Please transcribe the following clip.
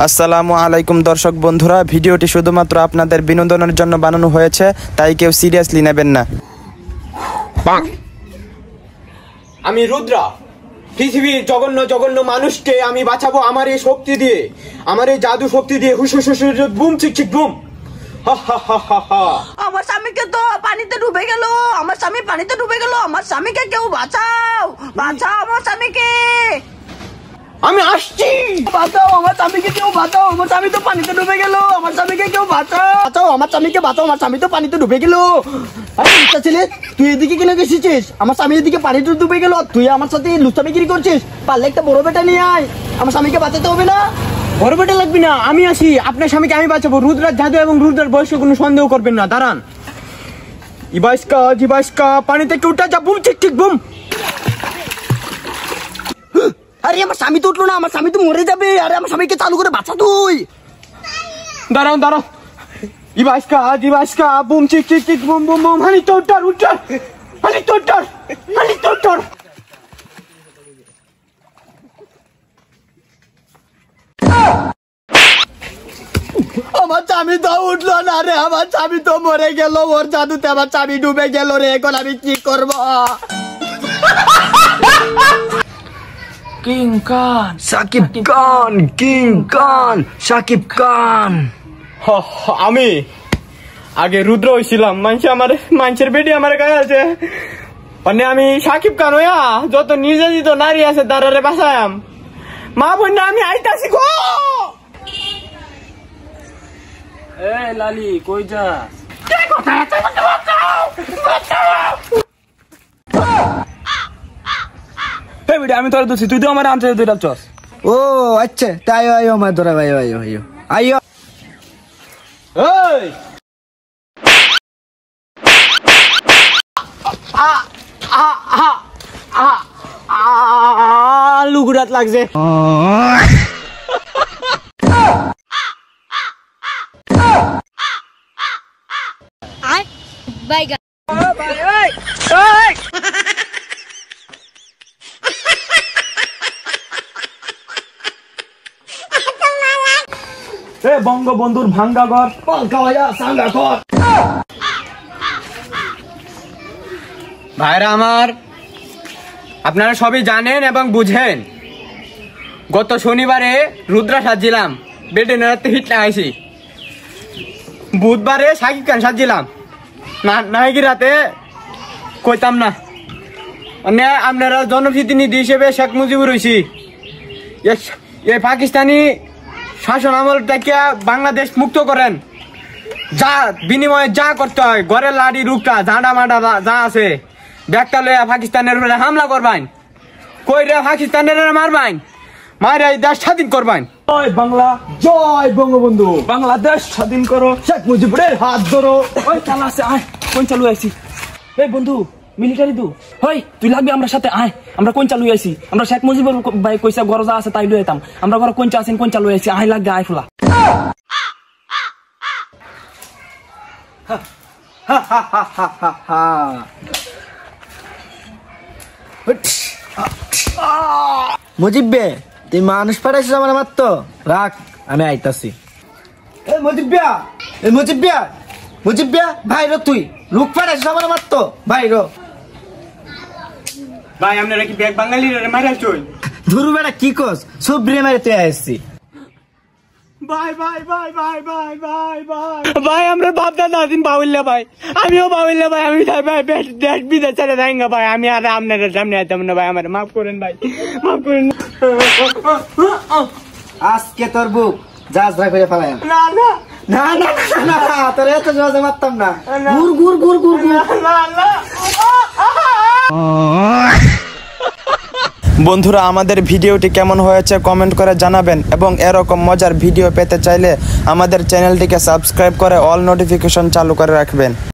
আসসালামু আলাইকুম দর্শক বন্ধুরা, ভিডিওটি শুধুমাত্র আপনাদের বিনোদনের জন্য বানানো হয়েছে, তাই কেউ সিরিয়াসলি নেবেন না। আমি রুদ্রা, পৃথিবীর জঘন্য জঘন্য মানুষকে আমি বাঁচাবো আমার এই শক্তি দিয়ে, আমার এই জাদু শক্তি দিয়ে। হুস হুস হুস হুস, বুম চিক চিক বুম। আমার স্বামীকে তো পানিতে ডুবে গেল, আমার স্বামী পানিতে ডুবে গেল, আমার স্বামীকে কেউ বাঁচাও, বাঁচাও আমার স্বামীকে। আমি আসছি, বাঁচাও আমার স্বামীকে, কেউ বাঁচাও, আমার স্বামী তো পানিতে ডুবে গেল, আমার স্বামীকে কেউ বাঁচাও, বাঁচাও আমার স্বামীকে, বাঁচাও, আমার স্বামী তো পানিতে ডুবে গেল। আরে লুচ্চা ছেলে, তুই এদিকে কেন গেছিস? আমার স্বামী এদিকে পানিতে ডুবে গেল, তুই আমার সাথে লুচ্চামিগিরি করছিস। পারলে একটা বড় বেটা নিয়ে আয়, আমার স্বামীকে বাঁচাতে হবে না। বড় বেটা লাগবি না, আমি আসি, আপনার স্বামীকে আমি বাঁচাবো। রুদ্রার জাদু এবং রুদ্রার বয়সে কোনো সন্দেহ করবেন না, দাঁড়ান। ইবাইস্কা পানিতে একটু উঠা যা, বুম চিক চিক বুম। আরে আমার স্বামী তো উঠলো না, আমার স্বামী তো মরে যাবে। আরে আমার স্বামীকে চালু করে বাঁচা তুই। দাঁড়াও ইবাইস্কা বুম চিক চিক চিক বুম বুম বুম। হানি তোটার উঠার, হানি তোটার। আমার স্বামী তো উঠলো না রে, আমার স্বামী তো মরে গেল, ওর জাদুতে আমার স্বামী ডুবে গেল রে। এখন আমি কি করব? সাকিব খান। আমি আগে রুদ্র হয়েছিলাম, মানুষের বেটি আমার গায়ে আছে, মানে আমি সাকিব খান হইয়া যত নির্যাতিত নারী আছে তারারে বাঁচায়াম। মা বোন না, আমি আইতাছি গো। এই লালি কই যাস? এই বেটা, আমি তোর দোষী, তুই তো আমার আনতে দুইটা চস। ও আচ্ছা, তাই আইও আমার ধরে ভাই, আইও আইও আইও। এই লুগুড়াত লাগছে। বঙ্গবন্ধুর ভাঙ্গা ঘর, ভাইরা আমার, আপনারা সবই জানেন এবং বুঝেন, গত শনিবারে রুদ্রা সাজছিলাম, বেডে নাড়াতে হিট লাগাইছি। বুধবারে সাকিব খান সাজছিলাম, নাকি রাতে কইতাম না। মানে আপনারা জনপ্রতিনিধি হিসেবে শেখ মুজিবুর হইছি, এই পাকিস্তানি শাসন আমল থেকে বাংলাদেশ মুক্ত করেন। যা বিনিময়ে যা করতে হয়, ঘরের লাড়ি রুকটা ঝাঁডা মাডা যা আছে ব্যাগটা লইয়া পাকিস্তানের উপরে হামলা করবেন, কইরা পাকিস্তানের মারবেন, মারা দেশ স্বাধীন করবেন। জয় বাংলা, জয় বঙ্গবন্ধু, বাংলাদেশ স্বাধীন করো, শেখ মুজিবুরের হাত ধরো। ওই চালা আছে, আয় কোন চালু আইছি। এই বন্ধু মিলিটারি দু, হই তুই লাগবি আমরা সাথে, আয় আমরা কোন চালু আইছি। আমরা শেখ মুজিবুর ভাই কইসা গরজা আছে তাই লই আইতাম, আমরা ঘর কোন আছেন কোন চালু আইছি, আয় লাগবে, আয় ফুলা। মুজিব বে, তুই মানুষ পাঠাইছিস আমার মাত্র, রাখ আমি আইতাছি। মুজিব ভাই রো, তুই লোক পাঠাইছিস আমার মাত্র, ভাই রো। ভাই আপনারা কি ব্যাগ বাঙালি মারা চল? ধুরু বেটা কি কস, সব ব্রে মারে তুই আসছি। ভাই আমরা বাপ দাদা দিন বাউল্লা ভাই, আমিও বাউল্লা ভাই, আমি ভাই দেশ বিদেশ ছেড়ে যাইঙ্গা ভাই, আমি আর আপনাদের সামনে আইতাম না ভাই, আমার মাফ করেন ভাই, মাফ করেন। আজকে তোর বুক জাজরা করে ফেলাই না না না না না না, তোর এত জোরে মারতাম না। গুর গুর গুর গুর গুর। বন্ধুরা, আমাদের ভিডিওটি কেমন হয়েছে কমেন্ট করে জানাবেন, এবং এরকম মজার ভিডিও পেতে চাইলে আমাদের চ্যানেলটিকে সাবস্ক্রাইব করে অল নোটিফিকেশন চালু করে রাখবেন।